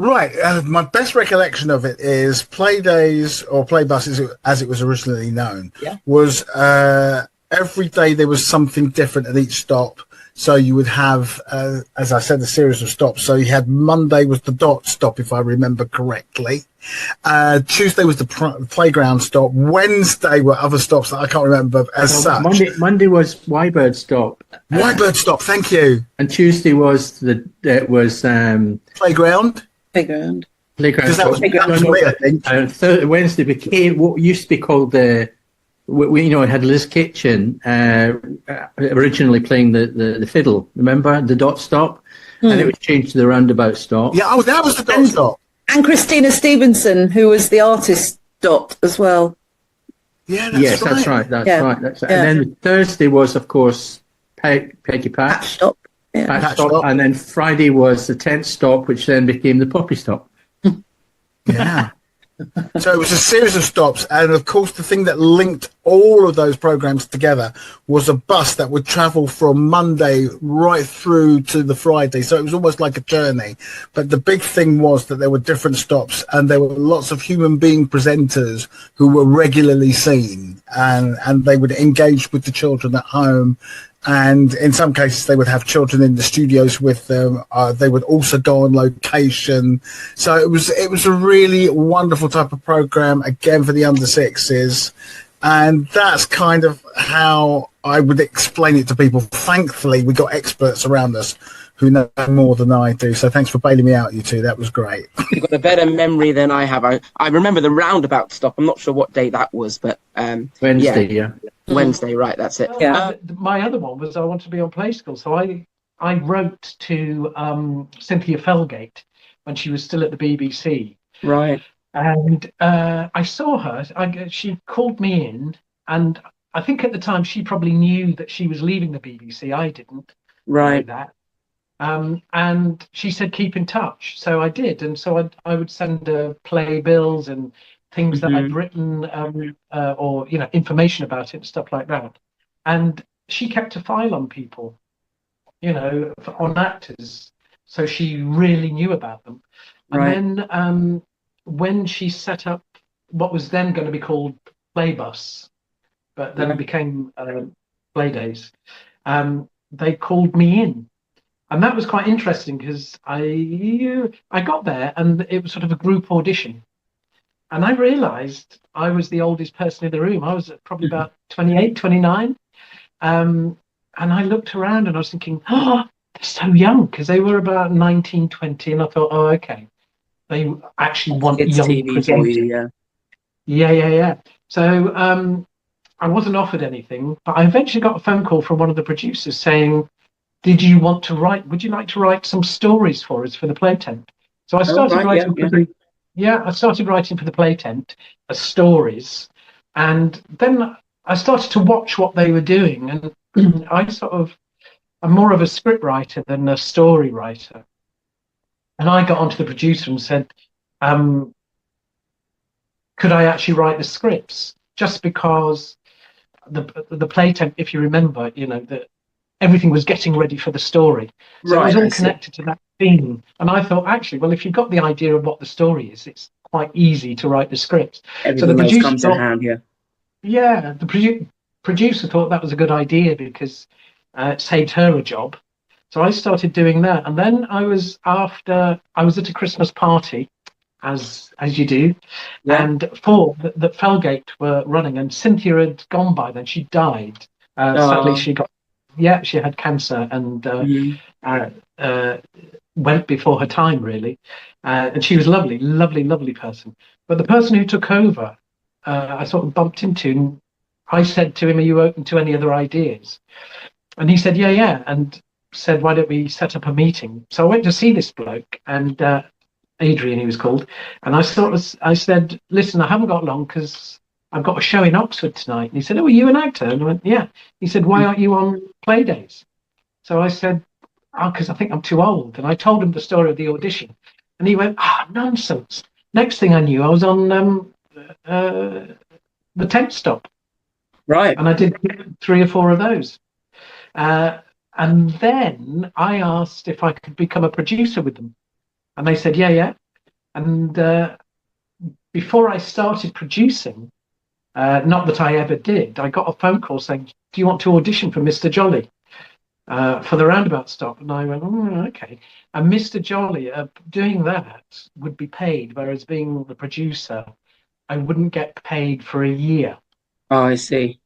Right. My best recollection of it is Playdays or Playbuses, as it was originally known, Yeah. was every day there was something different at each stop. So you would have, as I said, a series of stops. So you had Monday was the dot stop, if I remember correctly. Tuesday was the playground stop. Wednesday were other stops that I can't remember as such. Monday was Wybird stop. Wybird stop. Thank you. And Tuesday was Playground. Playground. Because that was me, I think. Wednesday became what used to be called we it had Liz Kitchen originally playing the fiddle. Remember the dot stop, and it was changed to the roundabout stop. Yeah, that was the dot stop. And Christina Stevenson, who was the artist dot as well. Yeah, that's right. And then Thursday was, of course, Peggy Patch stop. Yeah. Patch stop, and then Friday was the 10th stop, which then became the Poppy stop. Yeah. So it was a series of stops, and of course the thing that linked all of those programs together was a bus that would travel from Monday right through to the Friday. So it was almost like a journey. But the big thing was that there were different stops, and there were lots of human being presenters who were regularly seen, and they would engage with the children at home. And in some cases, they would have children in the studios with them. They would also go on location. So it was a really wonderful type of program, again, for the under sixes. And that's kind of how I would explain it to people. Thankfully, we got experts around us who know more than I do. So thanks for bailing me out, you two. That was great. You've got a better memory than I have. I remember the roundabout stop. I'm not sure what day that was, but Wednesday, yeah. Wednesday, right, that's it. Yeah. My other one was I wanted to be on Play School. So I wrote to Cynthia Felgate when she was still at the BBC. Right. And I saw her. She called me in, and I think at the time she probably knew that she was leaving the BBC. I didn't know that. And she said, keep in touch. So I did. And so I would send her playbills and things that I'd written or, information about it and stuff like that. And she kept a file on people, on actors. So she really knew about them. Right. And then when she set up what was then going to be called Playbus, but then it became Playdays, they called me in. And that was quite interesting because I got there and it was sort of a group audition. And I realised I was the oldest person in the room. I was probably about 28, 29. And I looked around and I was thinking, they're so young, because they were about 19, 20. And I thought, oh, okay. They actually want young presenters. Yeah. So I wasn't offered anything, but I eventually got a phone call from one of the producers saying, would you like to write some stories for us for the play tent? So I started writing I started writing for the play tent stories, and then I started to watch what they were doing, and I'm more of a script writer than a story writer. And I got onto the producer and said, could I actually write the scripts? Just because the play tent, if you remember, that everything was getting ready for the story. So it was all connected to that theme. And I thought, actually, well, if you've got the idea of what the story is, it's quite easy to write the script. Everything so the producer comes to hand, yeah. The producer thought that was a good idea because it saved her a job. So I started doing that. And then I was at a Christmas party, as you do, and four that Felgate were running, and Cynthia had gone by then. She died. Sadly, she had cancer and went before her time, really. And she was lovely, lovely, lovely person. But the person who took over, I sort of bumped into, and I said to him, are you open to any other ideas? And he said, yeah. And said, why don't we set up a meeting? So I went to see this bloke, and Adrian, he was called. And I said, listen, I haven't got long because I've got a show in Oxford tonight. And he said, oh, are you an actor? And I went, yeah. He said, why aren't you on Playdays? So I said, because I think I'm too old. And I told him the story of the audition. And he went, nonsense. Next thing I knew, I was on the 10th stop. Right. And I did 3 or 4 of those. And then I asked if I could become a producer with them. And they said, yeah. And before I started producing, not that I ever did, I got a phone call saying, "Do you want to audition for Mr. Jolly for the roundabout stop?" And I went, "Oh, okay." And Mr. Jolly, doing that would be paid, whereas being the producer, I wouldn't get paid for a year. Oh, I see.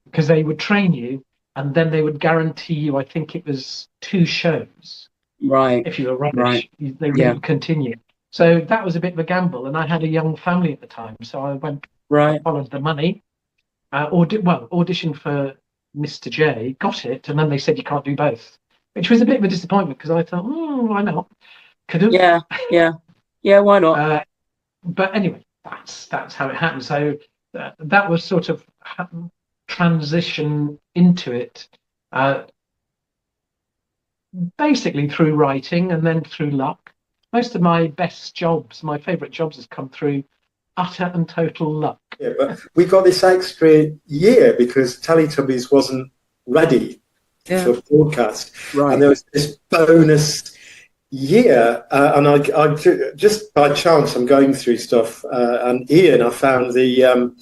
Because they would train you and then they would guarantee you, I think it was 2 shows. Right. If you were rubbish, Right. they Yeah. would continue. So that was a bit of a gamble. And I had a young family at the time. So I went, Right. followed the money, auditioned for Mr. J, got it. And then they said, you can't do both, which was a bit of a disappointment because I thought, why not? Could have. Yeah. Yeah. Yeah. Why not? But anyway, that's how it happened. So that was sort of transition into it, basically through writing and then through luck. Most of my best jobs, my favourite jobs, has come through utter and total luck. Yeah, but we got this extra year because Teletubbies wasn't ready for broadcast, Right. and there was this bonus year, and I just by chance I'm going through stuff, and Ian, I found the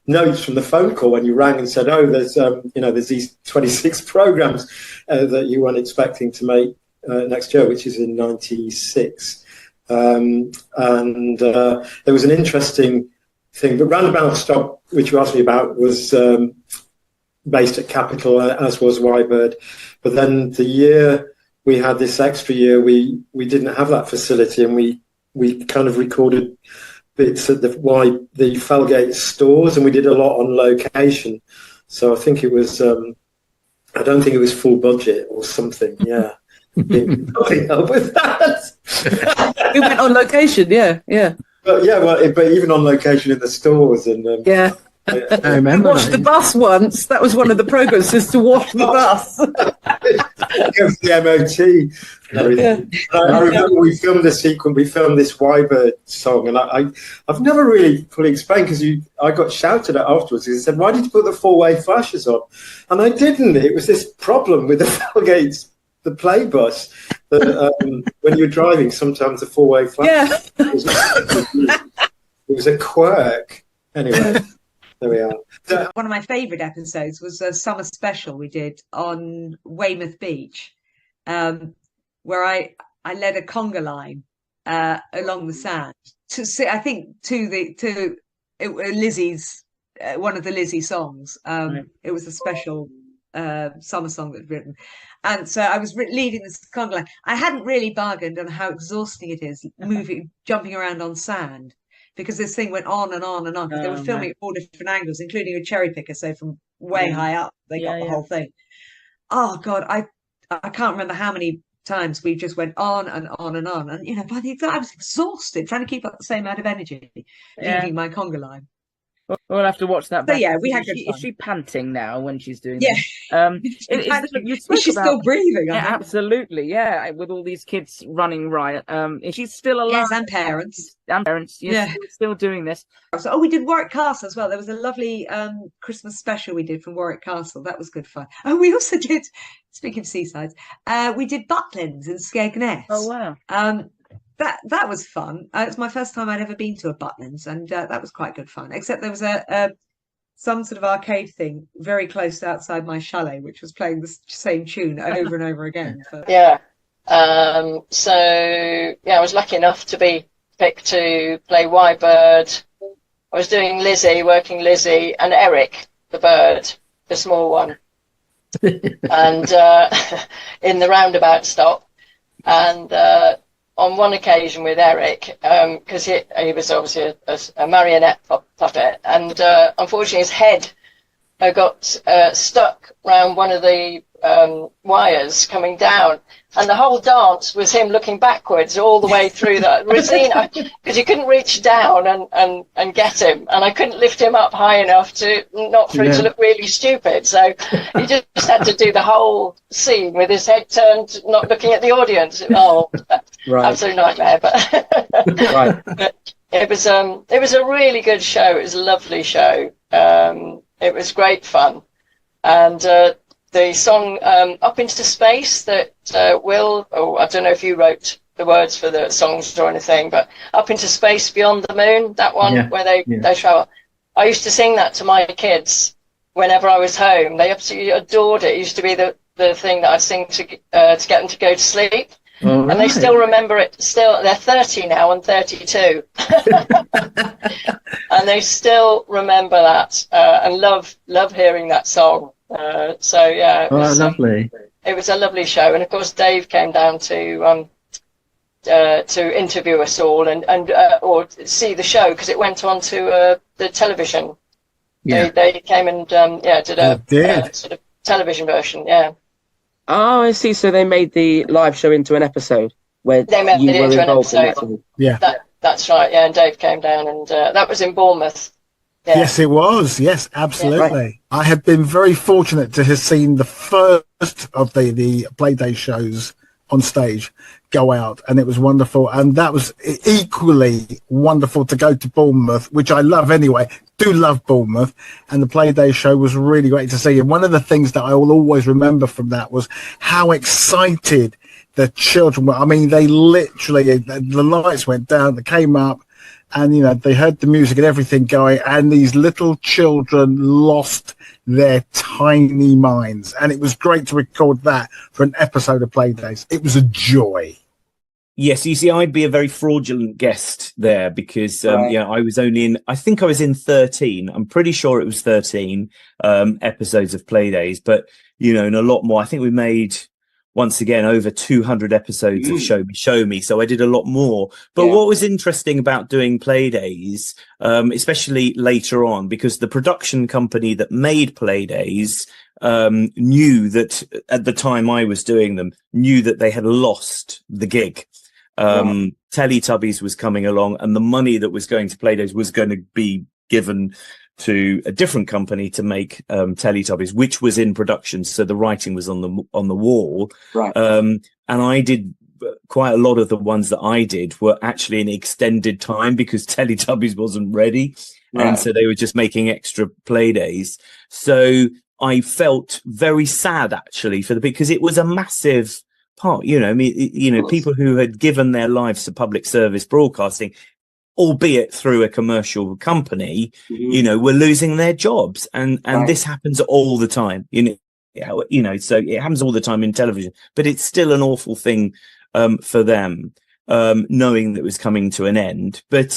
notes from the phone call when you rang and said, "Oh, there's these 26 programs that you weren't expecting to make next year," which is in '96, and there was an interesting thing. But Roundabout Stop, which you asked me about, was based at Capitol, as was Wybird. But then the year we had this extra year, we didn't have that facility, and we kind of recorded bits at the Felgate stores, and we did a lot on location. So I think it was, I don't think it was full budget or something. Yeah, nothing help with that. We went on location, yeah. But but even on location in the stores and Yeah. I remember. We watched the bus once. That was one of the programs, is to watch the bus. Go for the MOT. I remember we filmed a sequence. We filmed this Wybird song, and I've never really fully explained because I got shouted at afterwards. He said, "Why did you put the 4-way flashes on?" And I didn't. It was this problem with the Felgates, the play bus, that when you're driving, sometimes the 4-way flash. Yeah. It was a quirk. Anyway. There we are. One of my favourite episodes was a summer special we did on Weymouth Beach, where I led a conga line along the sand to Lizzie's one of the Lizzie songs. Right. It was a special summer song that was written, and so I was leading this conga line. I hadn't really bargained on how exhausting it is jumping around on sand, because this thing went on and on and on. They were filming at 4 different angles, including a cherry picker. So from way high up, they got the whole thing. Oh God, I can't remember how many times we just went on and on and on. And by the end, I was exhausted trying to keep up the same amount of energy leading my conga line. We'll have to watch that back. So yeah, we had good fun. Is she panting now when she's doing Yeah. this? Is she still breathing? Yeah, absolutely. Yeah, with all these kids running riot. Is she still alive? Yes, and parents. Yes, still doing this. So, we did Warwick Castle as well. There was a lovely Christmas special we did from Warwick Castle. That was good fun. And we also did, speaking of seasides, we did Butlins in Skegness. Oh wow. That was fun. It's my first time I'd ever been to a Butlins, and that was quite good fun. Except there was some sort of arcade thing very close outside my chalet, which was playing the same tune over and over again. Yeah. So I was lucky enough to be picked to play Wybird. I was doing working Lizzie, and Eric, the bird, the small one, and in the roundabout stop, and. On one occasion with Eric, because he was obviously a marionette puppet, and unfortunately his head got stuck around one of the wires coming down, and the whole dance was him looking backwards all the way through the Rosina, because you couldn't reach down and get him, and I couldn't lift him up high enough to look really stupid, so he just had to do the whole scene with his head turned, not looking at the audience. Absolute nightmare, but it was a really good show. It was a lovely show. It was great fun, and the song "Up into Space" that I don't know if you wrote the words for the songs or anything, but Up Into Space Beyond the Moon, that one where they travel. I used to sing that to my kids whenever I was home. They absolutely adored it. It used to be the thing that I'd sing to get them to go to sleep. All And they right. still remember it. Still, they're 30 now and 32. And they still remember that and love hearing that song. So yeah, it was lovely. It was a lovely show, and of course Dave came down to interview us all and or see the show because it went on to the television. Yeah. They came and did a sort of television version. Yeah. Oh, I see. So they made the live show into an episode where They made you it were into an involved in episode. that. Yeah. That's right. Yeah, and Dave came down, and that was in Bournemouth. Yeah. Yes, it was. Yes, absolutely. I had been very fortunate to have seen the first of the Playday shows on stage go out, and it was wonderful. And that was equally wonderful to go to Bournemouth, which I love anyway. Do love Bournemouth, and the Playday show was really great to see. And one of the things that I will always remember from that was how excited the children were. I mean, they literally, the lights went down, they came up, and they heard the music and everything going, and these little children lost their tiny minds. And it was great to record that for an episode of Playdays. It was a joy. Yes, you see, I'd be a very fraudulent guest there because, I was only I think I was in 13. I'm pretty sure it was 13 episodes of Playdays, but, and a lot more. I think we made, once again, over 200 episodes of Show Me. So I did a lot more. But what was interesting about doing Playdays, especially later on, because the production company that made Playdays knew that at the time I was doing them, knew that they had lost the gig. Teletubbies was coming along, and the money that was going to Playdays was going to be given to a different company to make Teletubbies, which was in production. So the writing was on the wall. Right. And I did quite a lot of the ones that I did were actually in extended time because Teletubbies wasn't ready. Right. And so they were just making extra Playdays. So I felt very sad actually because it was a massive part, people who had given their lives to public service broadcasting, albeit through a commercial company, were losing their jobs. And this happens all the time, so it happens all the time in television, but it's still an awful thing for them, knowing that it was coming to an end. But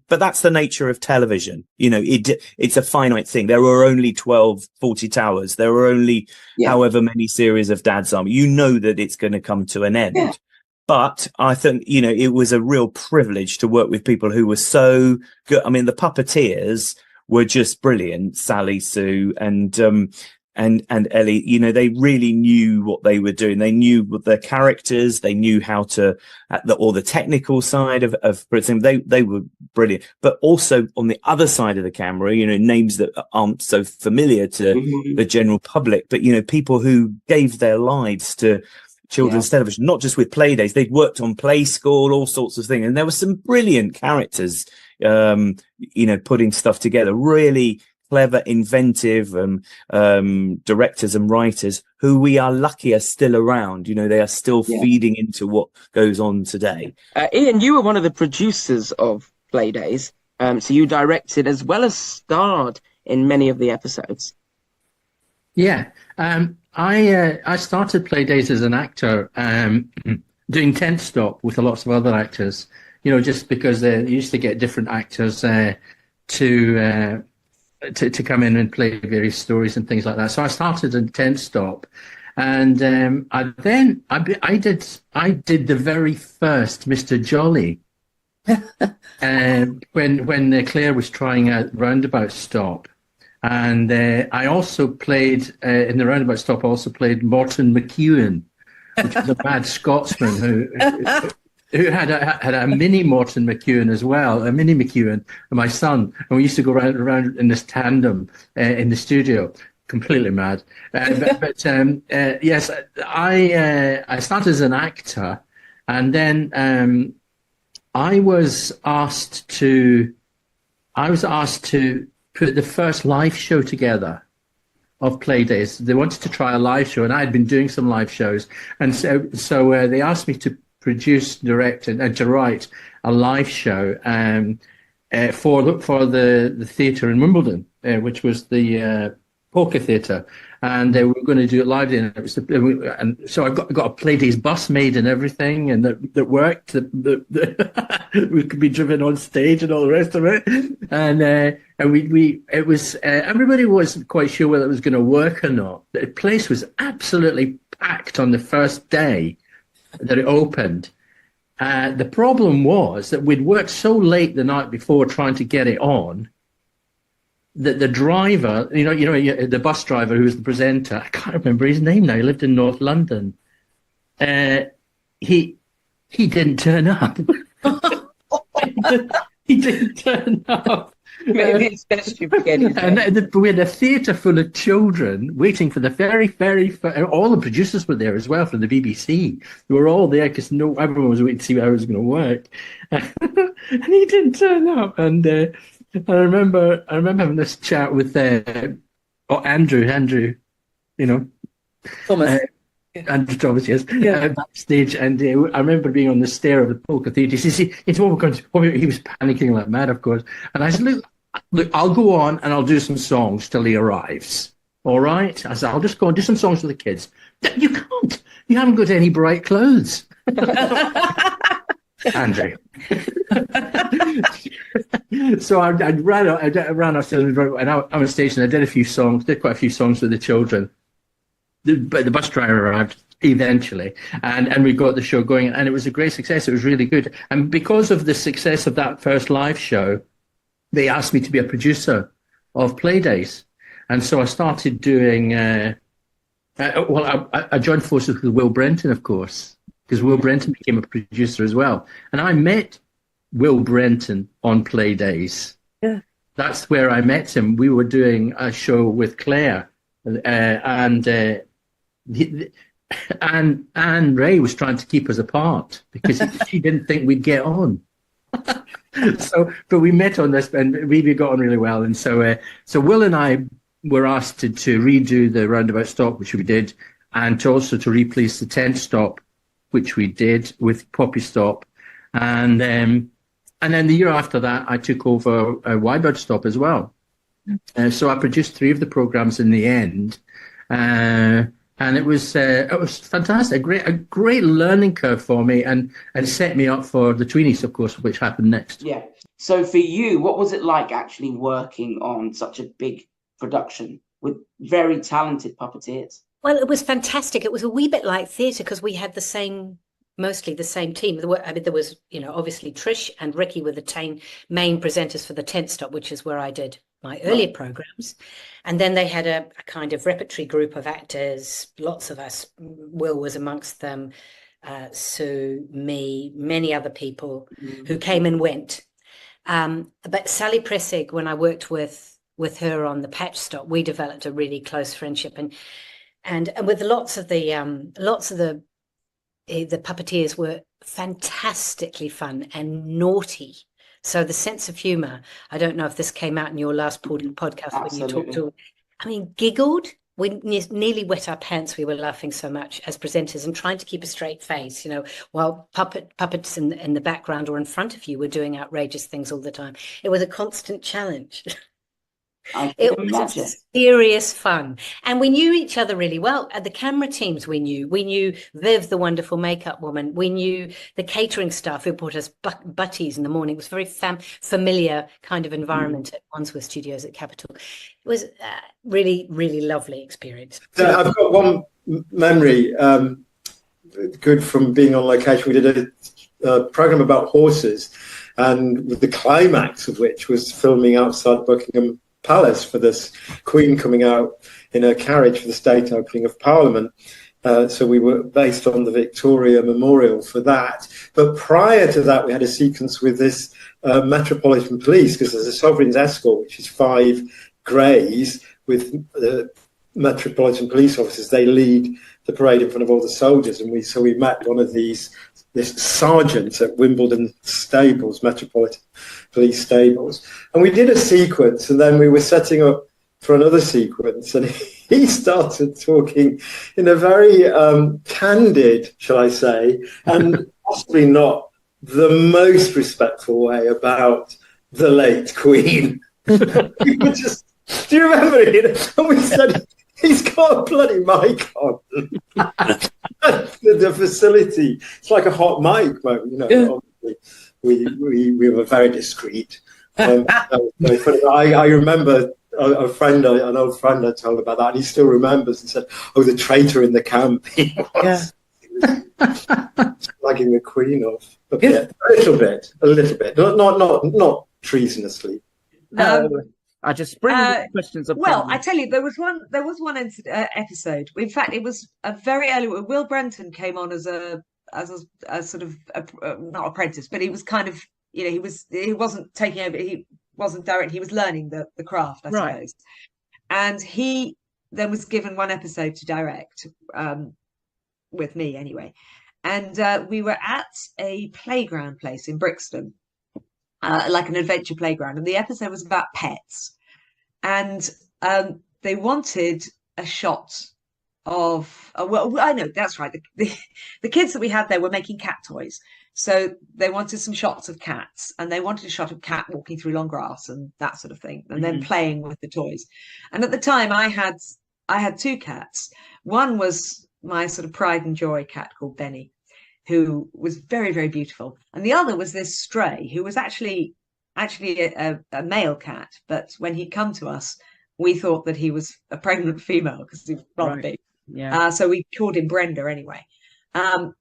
that's the nature of television. It's a finite thing. There were only 40 towers. There were only however many series of Dad's Army. That it's going to come to an end. Yeah. But I think, it was a real privilege to work with people who were so good. I mean, the puppeteers were just brilliant. Sally, Sue, and Ellie, they really knew what they were doing. They knew their characters. They knew how to, or the technical side of they were brilliant. But also on the other side of the camera, names that aren't so familiar to the general public, but, people who gave their lives to children's television, not just with Playdays. They'd worked on Play School, all sorts of things. And there were some brilliant characters, putting stuff together, really clever, inventive directors and writers who we are lucky are still around. They are still feeding into what goes on today. Ian, you were one of the producers of Playdays. So you directed as well as starred in many of the episodes. Yeah. I started Playdays as an actor, doing tent stop with lots of other actors, just because they used to get different actors to come in and play various stories and things like that. So I started in tent stop, and I did the very first Mr. Jolly, when Claire was trying out Roundabout Stop. And I also played, in the Roundabout Stop, I also played Morton McEwen, which was a bad Scotsman who had a mini Morton McEwen as well, a mini McEwen, my son. And we used to go around in this tandem in the studio, completely mad. Yes, I started as an actor, and then I was asked to put the first live show together of Playdays. They wanted to try a live show, and I had been doing some live shows, and so they asked me to produce, direct, and to write a live show for the theatre in Wimbledon, which was the Polka Theatre, and we were going to do it live. And it was and so I got a Playdays bus made and everything, and that worked. We could be driven on stage and all the rest of it, and we it was everybody wasn't quite sure whether it was going to work or not. The place was absolutely packed on the first day that it opened. The problem was that we'd worked so late the night before trying to get it on that the driver, the bus driver who was the presenter, I can't remember his name now. He lived in North London. He didn't turn up. He didn't turn up. Maybe it's best you forget it. And we had a theatre full of children waiting for the very, very all the producers were there as well from the BBC. They were all there because everyone was waiting to see how it was going to work. And he didn't turn up. And I remember having this chat with Andrew, Thomas. Andrew Thomas, yes, backstage, and I remember being on the stair of the Polka Theatre. He was panicking like mad, of course. And I said, look, I'll go on and I'll do some songs till he arrives. All right? I said, I'll just go and do some songs for the kids. You can't. You haven't got any bright clothes. Andrew. So I ran upstairs and out on stage, and I did quite a few songs with the children. But the bus driver arrived eventually, and we got the show going, and it was a great success. It was really good. And because of the success of that first live show, they asked me to be a producer of Playdays. And so I started doing, I joined forces with Will Brenton, of course, because Will Brenton became a producer as well. And I met Will Brenton on Playdays. Yeah. That's where I met him. We were doing a show with Claire, and Anne Ray was trying to keep us apart because she didn't think we'd get on. But we met on this, and we got on really well. And so Will and I were asked to redo the roundabout stop, which we did, and to replace the 10th stop, which we did with Poppy Stop, and then the year after that, I took over Wybird Stop as well. So I produced 3 of the programs in the end, and it was fantastic, a great learning curve for me, and set me up for the Tweenies, of course, which happened next. Yeah. So for you, what was it like actually working on such a big production with very talented puppeteers? Well, it was fantastic. It was a wee bit like theatre because we had mostly the same team. There was, obviously Trish and Ricky were the main presenters for the 10th stop, which is where I did my earlier programs. And then they had a kind of repertory group of actors, lots of us. Will was amongst them, Sue, me, many other people who came and went. But Sally Pressig, when I worked with her on the patch stop, we developed a really close friendship, and with lots of the puppeteers were fantastically fun and naughty. So the sense of humor, I don't know if this came out in your last podcast. Absolutely. When you talked giggled. We nearly wet our pants. We were laughing so much as presenters and trying to keep a straight face, while puppets in the background or in front of you were doing outrageous things all the time. It was a constant challenge. It was serious fun, and we knew each other really well. At the camera teams, we knew Viv, the wonderful makeup woman. We knew the catering staff who brought us butties in the morning. It was a very familiar kind of environment at Wandsworth Studios at Capitol. It was really, really lovely experience. So I've got one memory good from being on location. We did a program about horses, and the climax of which was filming outside Buckingham Palace for this Queen coming out in her carriage for the state opening of Parliament. So we were based on the Victoria Memorial for that. But prior to that, we had a sequence with this Metropolitan Police, because there's a Sovereign's Escort, which is 5 greys with the Metropolitan Police officers. They lead the parade in front of all the soldiers. And we met one of this sergeant at Wimbledon Stables, Metropolitan Police Stables. And we did a sequence, and then we were setting up for another sequence, and he started talking in a very candid, shall I say, and possibly not the most respectful way about the late Queen. We were just, do you remember it? And we said, he's got a bloody mic on. the facility, it's like a hot mic, but obviously we were very discreet. That was very funny. I remember an old friend I told about that, and he still remembers and said, "Oh, the traitor in the camp." He was slagging the Queen off a little bit, not treasonously. I just bring questions up. Well, I tell you, there was one episode. In fact, it was a very early. Will Brenton came on as a sort of not apprentice, but he was kind of, he wasn't taking over. He wasn't direct. He was learning the craft, I suppose. And he then was given one episode to direct, with me anyway. And we were at a playground place in Brixton, like an adventure playground, and the episode was about pets. And they wanted a shot of well, I know that's right. The kids that we had there were making cat toys, so they wanted some shots of cats, and they wanted a shot of cat walking through long grass and that sort of thing, and then playing with the toys. And at the time, I had two cats. One was my sort of pride and joy cat called Benny, who was very, very beautiful, and the other was this stray who was actually a male cat, but when he'd come to us, we thought that he was a pregnant female because he was rather big. Yeah. So we called him Brenda anyway. Anyway,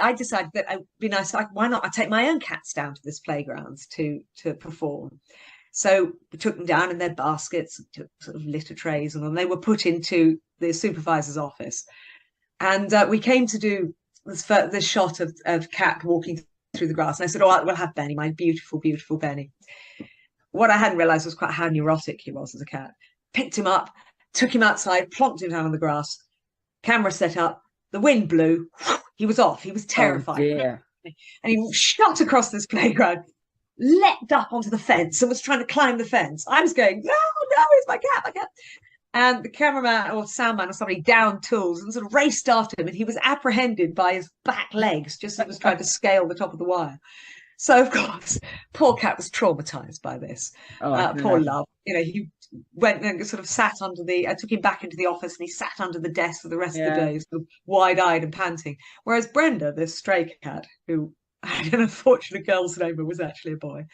I decided that it'd be nice. Why not? I take my own cats down to this playground to perform. So we took them down in their baskets, took sort of litter trays, and then they were put into the supervisor's office. And we came to do this shot of cat walking through the grass. And I said, "Oh, we'll have Benny, my beautiful, beautiful Benny." What I hadn't realised was quite how neurotic he was as a cat. Picked him up, took him outside, plonked him down on the grass. Camera set up. The wind blew. He was off. He was terrified. Oh, dear. And he shot across this playground, leapt up onto the fence and was trying to climb the fence. I was going, "No, it's my cat, my cat." And the cameraman or soundman or somebody downed tools and sort of raced after him, and he was apprehended by his back legs just as he was trying to scale the top of the wire. So, of course, poor cat was traumatized by this. Poor love. He went and sort of sat under I took him back into the office, and he sat under the desk for the rest of the day, sort of wide-eyed and panting. Whereas Brenda, this stray cat, who had an unfortunate girl's name but was actually a boy,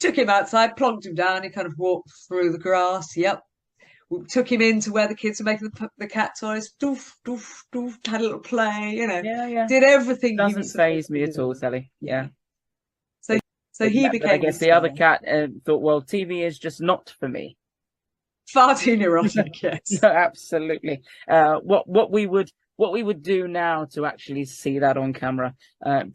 took him outside, plonked him down. He kind of walked through the grass. Yep. We took him into where the kids were making the cat toys. Doof, doof, doof. Had a little play, Did everything. Doesn't faze me at all, Sally. Yeah. So he became. I guess the other cat thought, well, TV is just not for me. Far too neurotic, yes. No, absolutely. What we would do now to actually see that on camera,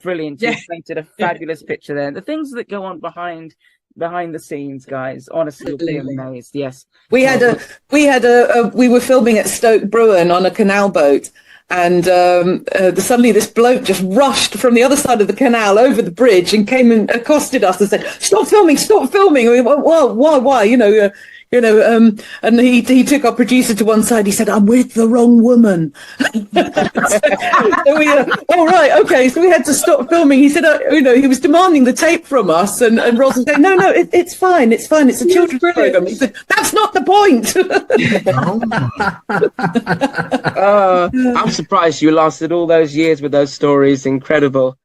brilliant. You painted a fabulous picture there. The things that go on behind the scenes, guys, honestly, you'll be amazed. Yes, we were filming at Stoke Bruin on a canal boat, and suddenly this bloke just rushed from the other side of the canal over the bridge and came and accosted us and said, stop filming, and we went, well, why, and he took our producer to one side. He said, "I'm with the wrong woman." So we, all right, okay. So we had to stop filming. He said, he was demanding the tape from us, and Ross was saying, "No, it's fine. It's a children's program." He said, "That's not the point." I'm surprised you lasted all those years with those stories. Incredible.